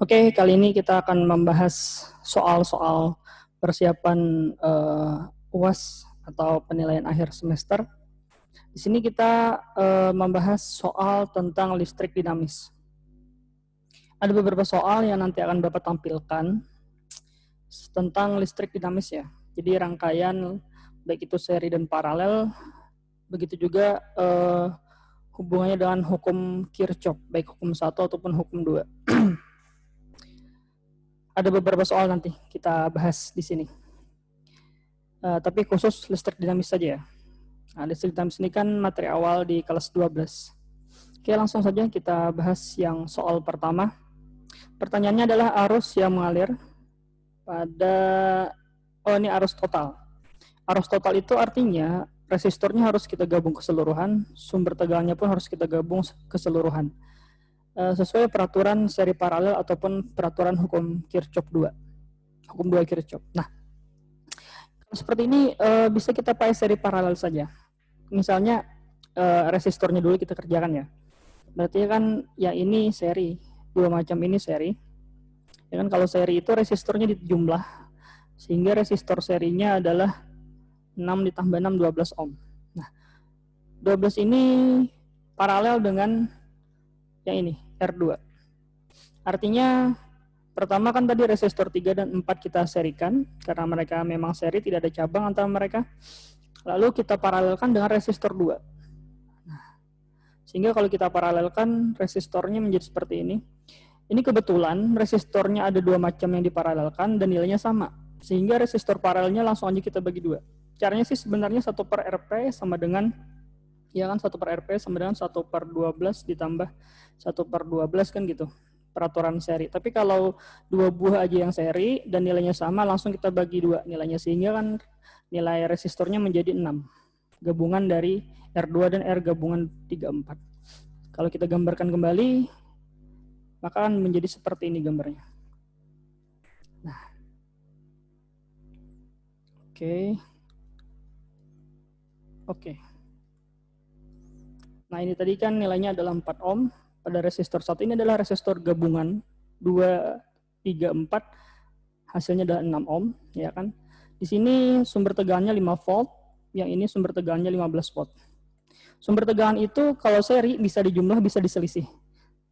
Oke, kali ini kita akan membahas soal-soal persiapan UAS atau penilaian akhir semester. Di sini kita membahas soal tentang listrik dinamis. Ada beberapa soal yang nanti akan Bapak tampilkan tentang listrik dinamis ya. Jadi rangkaian baik itu seri dan paralel, begitu juga hubungannya dengan hukum Kirchhoff, baik hukum 1 ataupun hukum 2. Ada beberapa soal nanti kita bahas di sini. Tapi khusus listrik dinamis saja ya. Nah, listrik dinamis ini kan materi awal di kelas 12. Oke, langsung saja kita bahas yang soal pertama. Pertanyaannya adalah arus yang mengalir pada ini arus total. Arus total itu artinya resistornya harus kita gabung keseluruhan, sumber tegangannya pun harus kita gabung keseluruhan. Sesuai peraturan seri paralel ataupun peraturan hukum Kirchhoff 2. Hukum 2 Kirchhoff. Nah, seperti ini bisa kita pakai seri paralel saja. Misalnya resistornya dulu kita kerjakan ya. Berarti kan yang ini seri, dua macam ini seri. Ya kan kalau seri itu resistornya dijumlah, sehingga resistor serinya adalah 6 ditambah 6, 12 ohm. Nah, 12 ini paralel dengan yang ini, R2. Artinya pertama kan tadi resistor 3 dan 4 kita serikan, karena mereka memang seri, tidak ada cabang antara mereka. Lalu kita paralelkan dengan resistor 2. Nah, sehingga kalau kita paralelkan, resistornya menjadi seperti ini. Ini kebetulan resistornya ada dua macam yang diparalelkan dan nilainya sama. Sehingga resistor paralelnya langsung aja kita bagi 2. Caranya sih sebenarnya 1/RP sama dengan, ya kan 1/RP sama dengan 1/12 ditambah 1/12 kan gitu. Peraturan seri. Tapi kalau dua buah aja yang seri dan nilainya sama, langsung kita bagi 2 nilainya, sehingga kan nilai resistornya menjadi 6. Gabungan dari R2 dan R gabungan 3, 4. Kalau kita gambarkan kembali, maka akan menjadi seperti ini gambarnya. Nah, oke. Nah, ini tadi kan nilainya adalah 4 ohm. Pada resistor 1 ini adalah resistor gabungan 2, 3, 4. Hasilnya adalah 6 ohm, ya kan? Di sini sumber tegangannya 5 volt, yang ini sumber tegangannya 15 volt. Sumber tegangan itu kalau seri bisa dijumlah, bisa diselisih.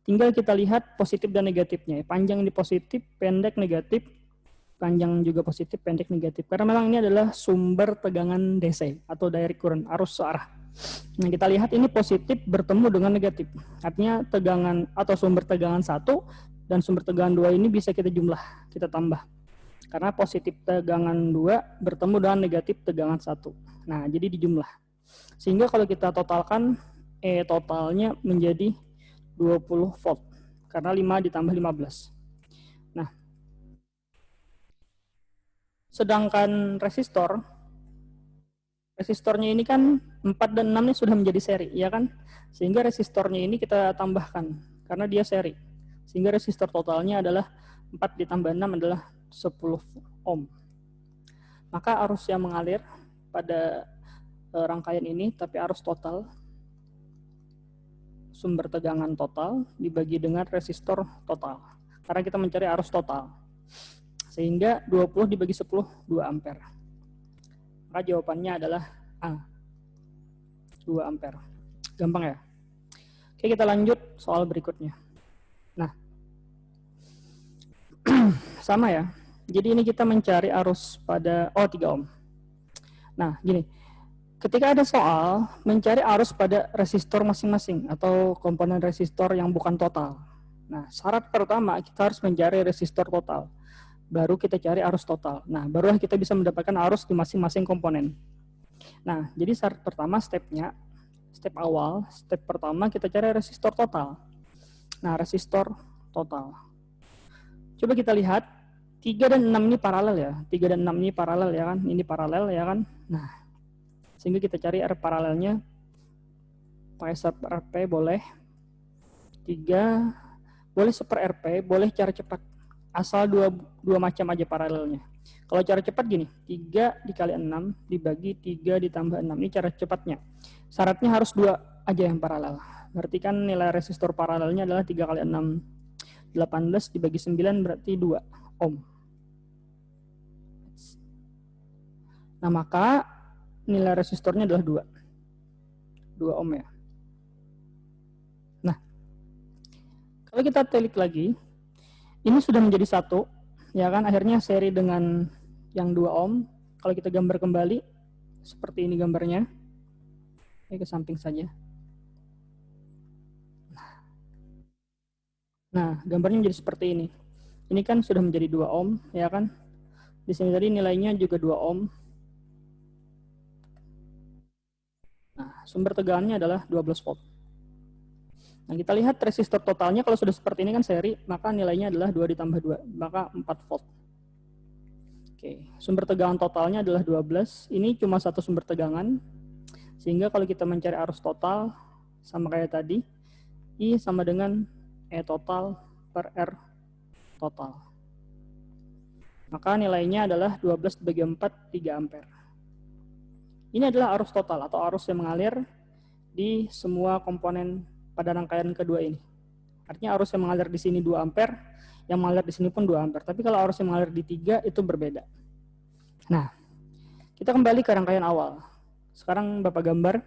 Tinggal kita lihat positif dan negatifnya. Panjang ini positif, pendek negatif, panjang juga positif, pendek negatif. Karena memang ini adalah sumber tegangan DC atau direct current, arus searah. Nah, kita lihat ini positif bertemu dengan negatif. Artinya tegangan atau sumber tegangan 1 dan sumber tegangan 2 ini bisa kita jumlah, kita tambah. Karena positif tegangan 2 bertemu dengan negatif tegangan 1. Nah, jadi dijumlah. Sehingga kalau kita totalkan, totalnya menjadi 20 volt. Karena 5 ditambah 15. Nah, sedangkan resistornya ini kan 4 dan 6 ini sudah menjadi seri, ya kan? Sehingga resistornya ini kita tambahkan, karena dia seri. Sehingga resistor totalnya adalah 4 ditambah 6 adalah 10 ohm. Maka arus yang mengalir pada rangkaian ini, tapi arus total, sumber tegangan total dibagi dengan resistor total. Karena kita mencari arus total. Sehingga 20 dibagi 10, 2 ampere. Maka jawabannya adalah A, 2 ampere. Gampang ya? Oke, kita lanjut soal berikutnya. Nah, sama ya. Jadi ini kita mencari arus pada 3 ohm. Nah, gini. Ketika ada soal mencari arus pada resistor masing-masing atau komponen resistor yang bukan total. Nah, syarat pertama kita harus mencari resistor total. Baru kita cari arus total. Nah, barulah kita bisa mendapatkan arus di masing-masing komponen. Nah, jadi syarat pertama step pertama kita cari resistor total. Nah, resistor total. Coba kita lihat, 3 dan 6 ini paralel ya. 3 dan 6 ini paralel ya kan. Ini paralel ya kan. Nah, sehingga kita cari R paralelnya. Pakai sub-RP boleh. 3, boleh super-RP, boleh cara cepat. Asal dua macam aja paralelnya. Kalau cara cepat gini, 3 dikali 6 dibagi 3 ditambah 6. Ini cara cepatnya. Syaratnya harus 2 aja yang paralel. Berarti kan nilai resistor paralelnya adalah 3 kali 6. 18 dibagi 9 berarti 2 ohm. Nah, maka nilai resistornya adalah 2 ohm ya. Nah, kalau kita telik lagi, ini sudah menjadi 1, ya kan, akhirnya seri dengan yang 2 ohm. Kalau kita gambar kembali, seperti ini gambarnya. Ke samping saja. Nah, gambarnya menjadi seperti ini. Ini kan sudah menjadi 2 ohm, ya kan. Di sini tadi nilainya juga 2 ohm. Nah, sumber tegangannya adalah 12 volt. Nah, kita lihat resistor totalnya kalau sudah seperti ini kan seri, maka nilainya adalah 2 ditambah 2, maka 4 volt. Oke, sumber tegangan totalnya adalah 12. Ini cuma satu sumber tegangan, sehingga kalau kita mencari arus total, sama kayak tadi, I sama dengan E total per R total. Maka nilainya adalah 12 bagi 4, 3 ampere. Ini adalah arus total atau arus yang mengalir di semua komponen pada rangkaian kedua ini. Artinya arus yang mengalir di sini 2 ampere, yang mengalir di sini pun 2 ampere. Tapi kalau arus yang mengalir di 3 itu berbeda. Nah, kita kembali ke rangkaian awal. Sekarang Bapak gambar.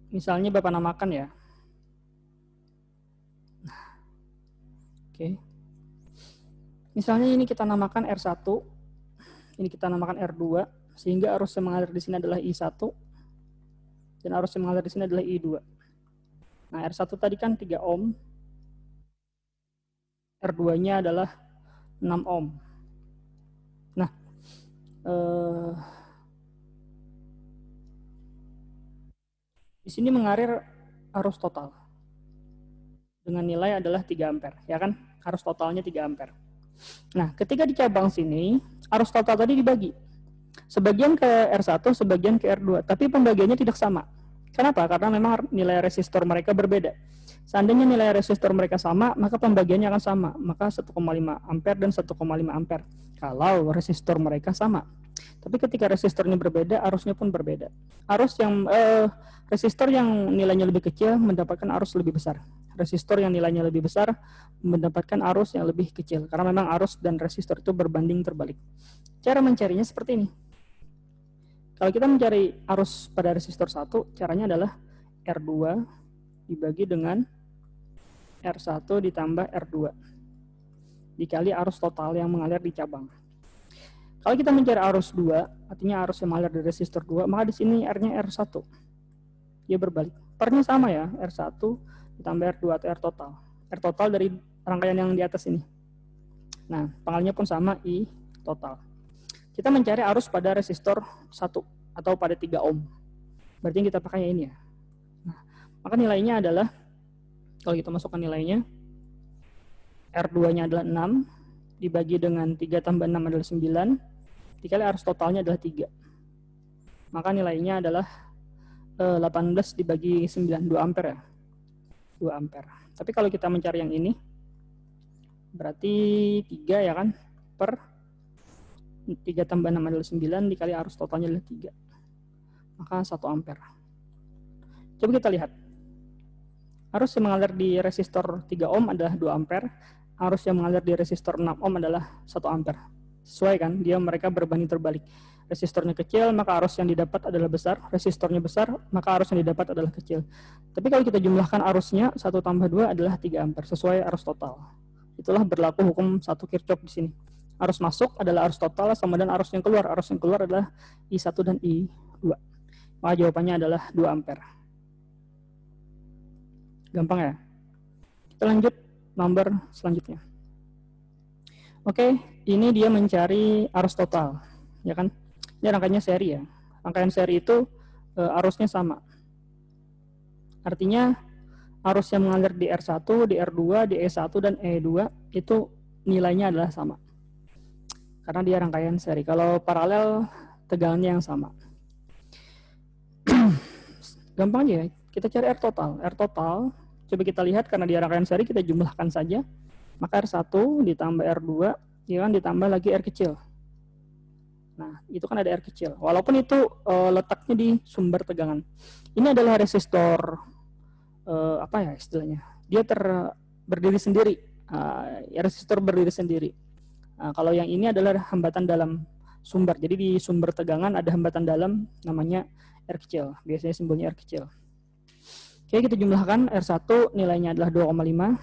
Misalnya Bapak namakan ya. Oke. Misalnya ini kita namakan R1, ini kita namakan R2, sehingga arus yang mengalir di sini adalah I1, dan arus yang mengalir di sini adalah I2. Nah, R1 tadi kan 3 ohm, R2-nya adalah 6 ohm. Nah, di sini mengalir arus total dengan nilai adalah 3 ampere, ya kan? Arus totalnya 3 ampere. Nah, ketika di cabang sini, arus total tadi dibagi. Sebagian ke R1, sebagian ke R2, tapi pembagiannya tidak sama. Kenapa? Karena memang nilai resistor mereka berbeda. Seandainya nilai resistor mereka sama, maka pembagiannya akan sama. Maka 1,5 ampere dan 1,5 ampere. Kalau resistor mereka sama. Tapi ketika resistornya berbeda, arusnya pun berbeda. Resistor yang nilainya lebih kecil mendapatkan arus lebih besar. Resistor yang nilainya lebih besar mendapatkan arus yang lebih kecil. Karena memang arus dan resistor itu berbanding terbalik. Cara mencarinya seperti ini. Kalau kita mencari arus pada resistor 1, caranya adalah R2 dibagi dengan R1 ditambah R2 dikali arus total yang mengalir di cabang. Kalau kita mencari arus 2, artinya arus yang mengalir dari resistor 2, maka di sini R-nya R1. Dia berbalik. Per-nya sama ya, R1 ditambah R2 atau R total. R total dari rangkaian yang di atas ini. Nah, pangkalnya pun sama, I total. Kita mencari arus pada resistor 1 atau pada 3 ohm. Berarti yang kita pakai ini ya. Nah, maka nilainya adalah, kalau kita masukkan nilainya, R2-nya adalah 6, dibagi dengan 3 tambah 6 adalah 9, dikali arus totalnya adalah 3. Maka nilainya adalah 18 dibagi 9, 2 ampere ya. 2 ampere. Tapi kalau kita mencari yang ini, berarti 3 ya kan, per 3 tambah 6 adalah 9, dikali arus totalnya adalah 3. Maka 1 ampere. Coba kita lihat. Arus yang mengalir di resistor 3 ohm adalah 2 ampere. Arus yang mengalir di resistor 6 ohm adalah 1 ampere. Sesuai kan? Mereka berbanding terbalik. Resistornya kecil, maka arus yang didapat adalah besar. Resistornya besar, maka arus yang didapat adalah kecil. Tapi kalau kita jumlahkan arusnya, 1 tambah 2 adalah 3 ampere, sesuai arus total. Itulah berlaku hukum 1 Kirchhoff di sini. Arus masuk adalah arus total sama dengan arus yang keluar. Arus yang keluar adalah I1 dan I2. Maka jawabannya adalah 2 ampere. Gampang ya? Kita lanjut nomor selanjutnya. Oke, ini dia mencari arus total, ya kan? Ini rangkaiannya seri ya. Rangkaian seri itu arusnya sama. Artinya arus yang mengalir di R1, di R2, di E1 dan E2 itu nilainya adalah sama. Karena dia rangkaian seri. Kalau paralel tegangannya yang sama. Gampang aja ya. Kita cari R total. R total, coba kita lihat karena dia rangkaian seri, kita jumlahkan saja. Maka R1 ditambah R2, ya kan, ditambah lagi R kecil. Nah, itu kan ada R kecil. Walaupun itu letaknya di sumber tegangan. Ini adalah resistor apa ya istilahnya? Dia berdiri sendiri. Resistor berdiri sendiri. Kalau yang ini adalah hambatan dalam sumber. Jadi di sumber tegangan ada hambatan dalam namanya R kecil. Biasanya simbolnya R kecil. Oke, kita jumlahkan R1 nilainya adalah 2,5.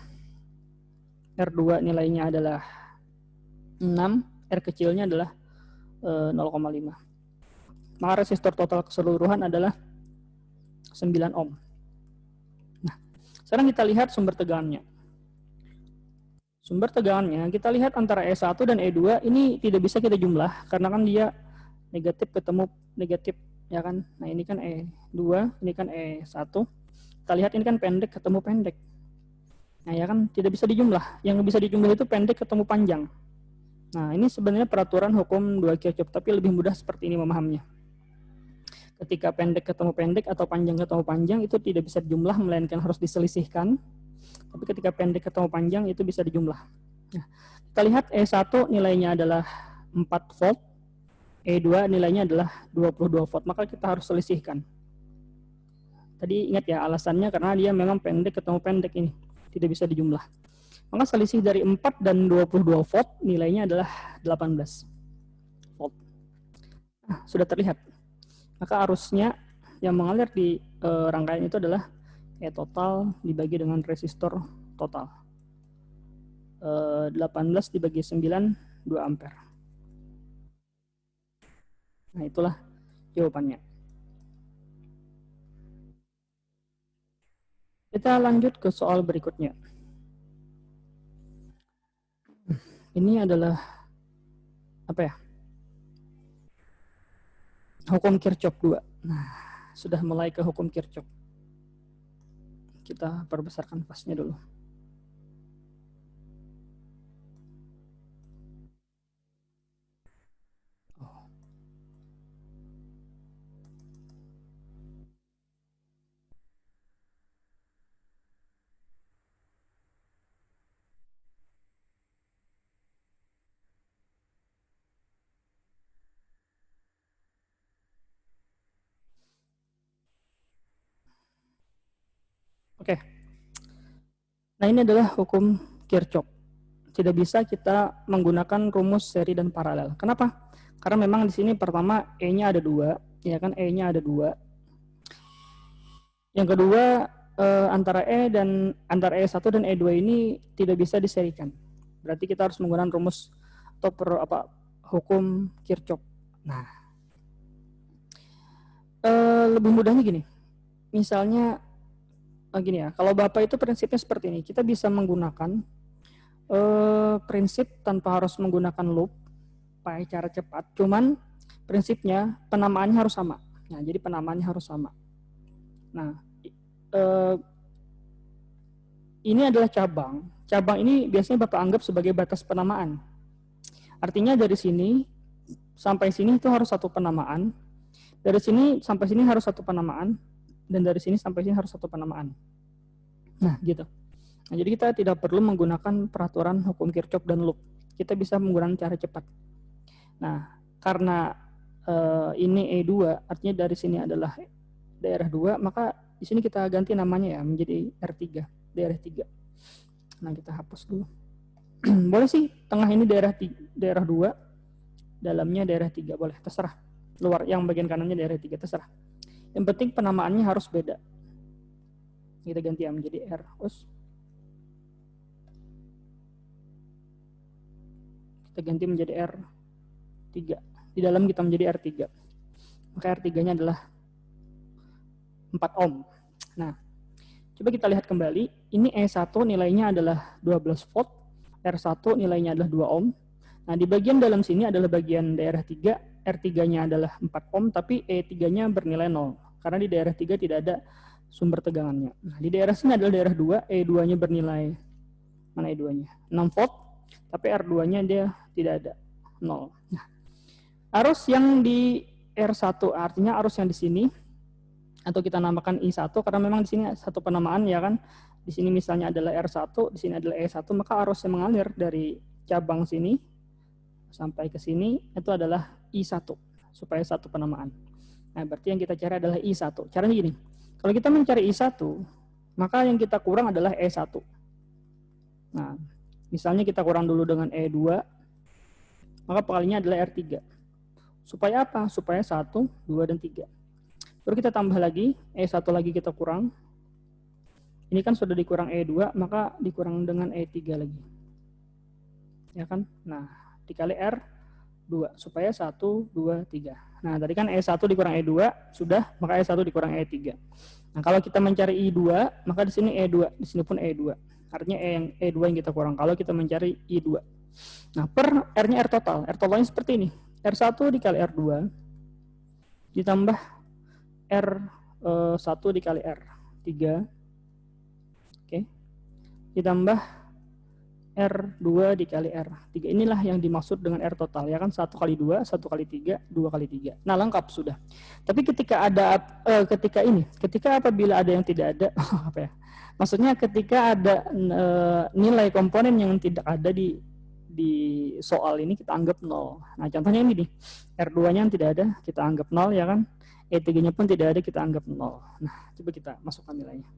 R2 nilainya adalah 6. R kecilnya adalah 0,5. Maka resistor total keseluruhan adalah 9 ohm. Nah, sekarang kita lihat sumber tegangannya. Sumber tegangannya, kita lihat antara E1 dan E2 ini tidak bisa kita jumlah karena kan dia negatif ketemu negatif, ya kan. Nah, ini kan E2, ini kan E1. Kita lihat ini kan pendek ketemu pendek. Nah, ya kan tidak bisa dijumlah. Yang bisa dijumlah itu pendek ketemu panjang. Nah, ini sebenarnya peraturan hukum 2 Kirchhoff, tapi lebih mudah seperti ini memahaminya. Ketika pendek ketemu pendek atau panjang ketemu panjang itu tidak bisa dijumlah, melainkan harus diselisihkan. Tapi ketika pendek ketemu panjang itu bisa dijumlah. Nah, kita lihat E1 nilainya adalah 4 volt, E2 nilainya adalah 22 volt, maka kita harus selisihkan. Tadi ingat ya alasannya karena dia memang pendek ketemu pendek ini, tidak bisa dijumlah. Maka selisih dari 4 dan 22 volt nilainya adalah 18 volt. Nah, sudah terlihat. Maka arusnya yang mengalir di rangkaian itu adalah E total dibagi dengan resistor total. 18 dibagi 9, 2 ampere. Nah, itulah jawabannya. Kita lanjut ke soal berikutnya. Ini adalah apa ya? Hukum Kirchhoff 2. Nah, sudah mulai ke hukum Kirchhoff. Kita perbesar kanvasnya dulu. Oke. Nah, ini adalah hukum Kirchhoff. Tidak bisa kita menggunakan rumus seri dan paralel. Kenapa? Karena memang di sini pertama E-nya ada 2, ya kan, E-nya ada 2. Yang kedua, antara E1 dan E2 ini tidak bisa diserikan. Berarti kita harus menggunakan rumus atau hukum Kirchhoff. Nah, lebih mudahnya gini. Misalnya gini ya, kalau Bapak itu prinsipnya seperti ini. Kita bisa menggunakan prinsip tanpa harus menggunakan loop pakai cara cepat. Cuman prinsipnya penamaannya harus sama. Nah, jadi penamaannya harus sama. Nah, ini adalah cabang. Cabang ini biasanya Bapak anggap sebagai batas penamaan. Artinya dari sini sampai sini itu harus satu penamaan. Dari sini sampai sini harus satu penamaan. Dan dari sini sampai sini harus satu penamaan. Nah, gitu. Nah, jadi kita tidak perlu menggunakan peraturan hukum Kirchhoff dan loop. Kita bisa menggunakan cara cepat. Nah, karena ini E2, artinya dari sini adalah daerah 2, maka di sini kita ganti namanya ya menjadi R3, daerah 3. Nah, kita hapus dulu. Boleh sih, tengah ini daerah 2, dalamnya daerah 3, boleh, terserah. Luar yang bagian kanannya daerah 3, terserah. Yang penting penamaannya harus beda. Kita ganti ya menjadi R. Kita ganti menjadi R3. Di dalam kita menjadi R3. Maka R3-nya adalah 4 ohm. Nah, coba kita lihat kembali. Ini E1 nilainya adalah 12 volt. R1 nilainya adalah 2 ohm. Nah, di bagian dalam sini adalah bagian daerah 3. R3-nya adalah 4 ohm, tapi E3-nya bernilai 0. Karena di daerah 3 tidak ada sumber tegangannya. Nah, di daerah sini adalah daerah 2, E2-nya bernilai, mana E2-nya? 6 volt, tapi R2-nya dia tidak ada, 0. Nah, arus yang di R1, artinya arus yang di sini, atau kita namakan I1, karena memang di sini satu penamaan, ya kan? Di sini misalnya adalah R1, di sini adalah E1, maka arus yang mengalir dari cabang sini sampai ke sini itu adalah I1, supaya satu penamaan. Nah, berarti yang kita cari adalah I1. Caranya gini, kalau kita mencari I1, maka yang kita kurang adalah E1. Nah, misalnya kita kurang dulu dengan E2, maka pengalinya adalah R3. Supaya apa? Supaya 1, 2, dan 3. Baru kita tambah lagi, E1 lagi kita kurang. Ini kan sudah dikurang E2, maka dikurang dengan E3 lagi. Ya kan? Nah, dikali R2, supaya 1, 2, 3. Nah, tadi kan E1 dikurang E2, sudah, maka E1 dikurang E3. Nah, kalau kita mencari I2, maka di sini E2, di sini pun E2. Artinya E2 yang kita kurang kalau kita mencari I2. Nah, per R-nya R total. R totalnya seperti ini. R1 dikali R2 ditambah R1 dikali R3. Oke. Ditambah R2 dikali R3. Inilah yang dimaksud dengan R total. Ya kan, 1 kali 2, 1 kali 3, 2 kali 3. Nah, lengkap sudah. Tapi ketika ada, ketika apabila ada yang tidak ada, apa ya? Maksudnya ketika ada nilai komponen yang tidak ada di soal ini, kita anggap 0. Nah, contohnya ini nih. R2-nya yang tidak ada, kita anggap 0, ya kan? E3-nya pun tidak ada, kita anggap 0. Nah, coba kita masukkan nilainya.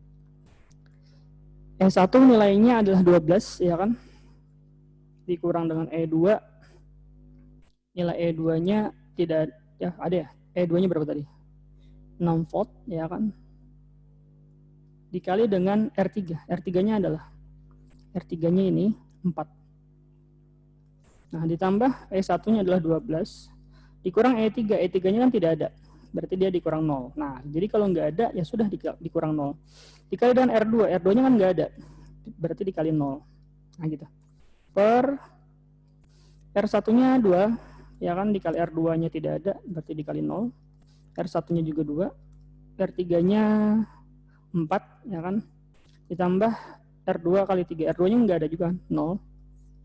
E1 nilainya adalah 12, ya kan? Dikurang dengan E2. Nilai E2-nya tidak ya, ada ya. E2-nya berapa tadi? 6 volt, ya kan? Dikali dengan R3. R3-nya adalah R3-nya ini 4. Nah, ditambah E1-nya adalah 12. Dikurang E3. E3-nya kan tidak ada. Berarti dia dikurang 0. Nah, jadi kalau nggak ada, ya sudah dikurang 0. Dikali dengan R2. R2-nya kan nggak ada. Berarti dikali 0. Nah, gitu. Per R1-nya 2. Ya kan, dikali R2-nya tidak ada. Berarti dikali 0. R1-nya juga 2. R3-nya 4. Ya kan. Ditambah R2 kali 3. R2-nya nggak ada juga. 0.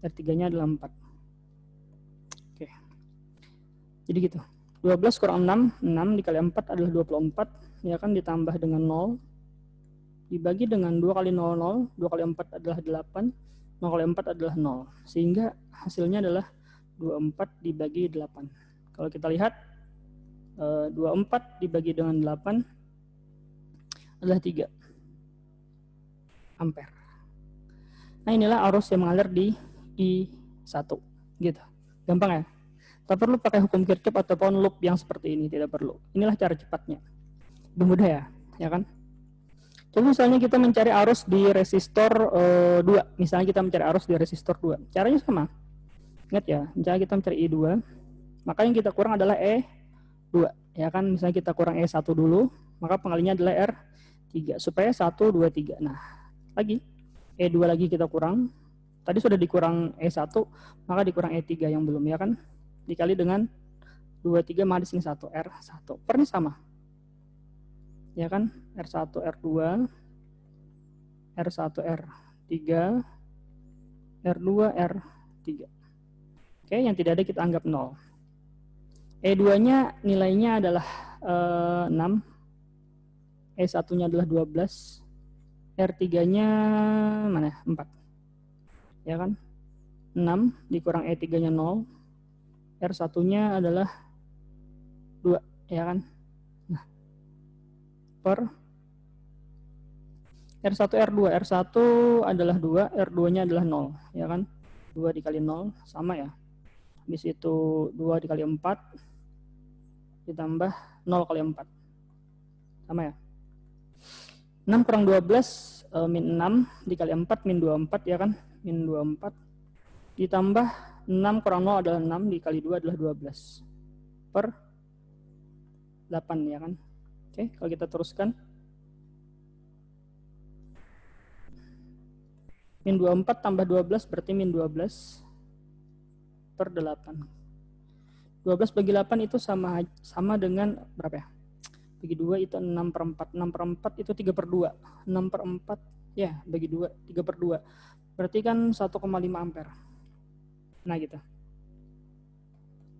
R3-nya adalah 4. Oke. Jadi gitu. 12 kurang 6, 6 dikali 4 adalah 24, ya kan, ditambah dengan 0, dibagi dengan 2 kali 0, 0, 2 kali 4 adalah 8, 0 kali 4 adalah 0, sehingga hasilnya adalah 24 dibagi 8. Kalau kita lihat, 24 dibagi dengan 8 adalah 3 ampere. Nah, inilah arus yang mengalir di I1, gitu. Gampang ya? Tak perlu pakai hukum Kirchhoff ataupun loop yang seperti ini, tidak perlu. Inilah cara cepatnya. Lebih mudah ya kan? Coba misalnya kita mencari arus di resistor 2. Misalnya kita mencari arus di resistor 2. Caranya sama. Ingat ya, misalnya kita mencari I2, maka yang kita kurang adalah E2. Ya kan, misalnya kita kurang E1 dulu, maka pengalinya adalah R3. Supaya 1, 2, 3. Nah, lagi. E2 lagi kita kurang. Tadi sudah dikurang E1, maka dikurang E3 yang belum, ya kan? Dikali dengan 23, maka di sini 1, R1. Per-nya sama. Ya kan? R1, R2, R1, R3, R2, R3. Oke, yang tidak ada kita anggap 0. E2-nya nilainya adalah 6. E1-nya adalah 12. R3-nya mana? 4. Ya kan? 6 dikurang E3-nya 0. R1-nya adalah 2, ya kan? Nah, per R1, R2. R1 adalah 2, R2-nya adalah 0, ya kan? 2 dikali 0, sama ya. Di situ 2 dikali 4, ditambah 0 kali 4. Sama ya. 6 kurang 12, min 6, dikali 4, min 24, ya kan? Min 24. Ditambah 6 kurang 0 adalah 6, dikali 2 adalah 12. Per 8, ya kan? Oke, kalau kita teruskan. Min 24 tambah 12 berarti min 12 per 8. 12 bagi 8 itu sama dengan berapa ya? Bagi 2 itu 6 per 4. 6 per 4 itu 3 per 2. 6 per 4, ya, bagi 2, 3 per 2. Berarti kan 1,5 ampere. Nah, gitu.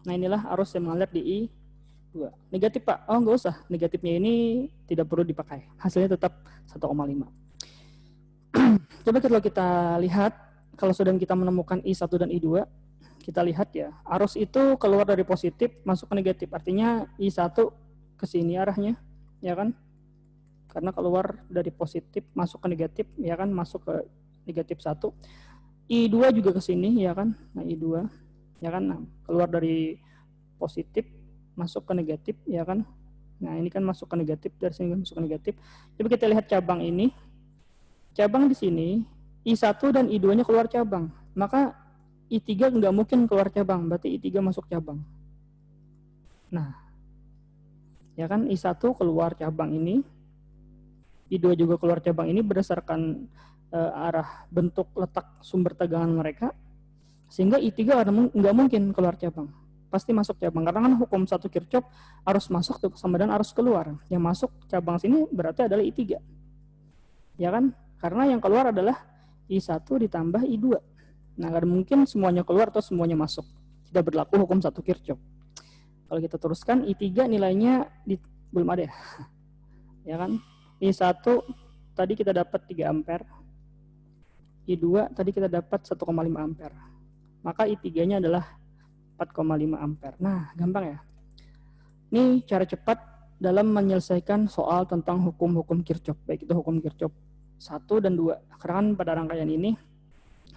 Nah, inilah arus yang mengalir di I2. Negatif, Pak? Oh, nggak usah. Negatifnya ini tidak perlu dipakai. Hasilnya tetap 1,5. Coba kalau kita lihat, kalau sudah kita menemukan I1 dan I2, kita lihat ya, arus itu keluar dari positif, masuk ke negatif. Artinya I1 ke sini arahnya, ya kan? Karena keluar dari positif, masuk ke negatif, ya kan? Masuk ke negatif 1. I2 juga ke sini ya kan. Nah, I2 ya kan, nah, keluar dari positif masuk ke negatif ya kan. Nah, ini kan masuk ke negatif, dari sini masuk ke negatif. Coba kita lihat cabang ini. Cabang di sini I1 dan I2-nya keluar cabang. Maka I3 nggak mungkin keluar cabang, berarti I3 masuk cabang. Nah, ya kan, I1 keluar cabang ini, I2 juga keluar cabang ini berdasarkan arah bentuk letak sumber tegangan mereka, sehingga I3 nggak mungkin keluar cabang, pasti masuk cabang, karena kan hukum 1 Kirchhoff arus masuk sama dengan arus keluar. Yang masuk cabang sini berarti adalah I3, ya kan, karena yang keluar adalah I1 ditambah I2. Nah, nggak mungkin semuanya keluar atau semuanya masuk, tidak berlaku hukum 1 Kirchhoff. Kalau kita teruskan, I3 nilainya belum ada ya kan. I1 tadi kita dapat 3 ampere, I2 tadi kita dapat 1,5 ampere, maka I3-nya adalah 4,5 ampere. Nah, gampang ya. Ini cara cepat dalam menyelesaikan soal tentang hukum-hukum Kirchhoff, baik itu hukum Kirchhoff 1 dan 2. Karena kan pada rangkaian ini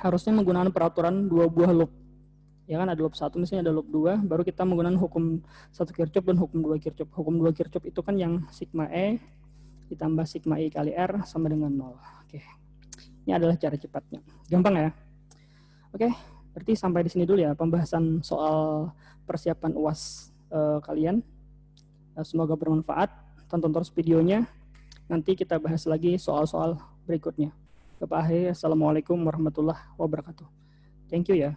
harusnya menggunakan peraturan 2 buah loop. Ya kan, ada loop 1, misalnya ada loop 2, baru kita menggunakan hukum 1 Kirchhoff dan hukum 2 Kirchhoff. Hukum 2 Kirchhoff itu kan yang sigma E ditambah sigma I kali R sama dengan 0. Oke. Ini adalah cara cepatnya. Gampang ya? Oke, berarti sampai di sini dulu ya pembahasan soal persiapan UAS kalian. Semoga bermanfaat. Tonton terus videonya. Nanti kita bahas lagi soal-soal berikutnya. Bapak Ahe, Assalamualaikum warahmatullahi wabarakatuh. Thank you ya.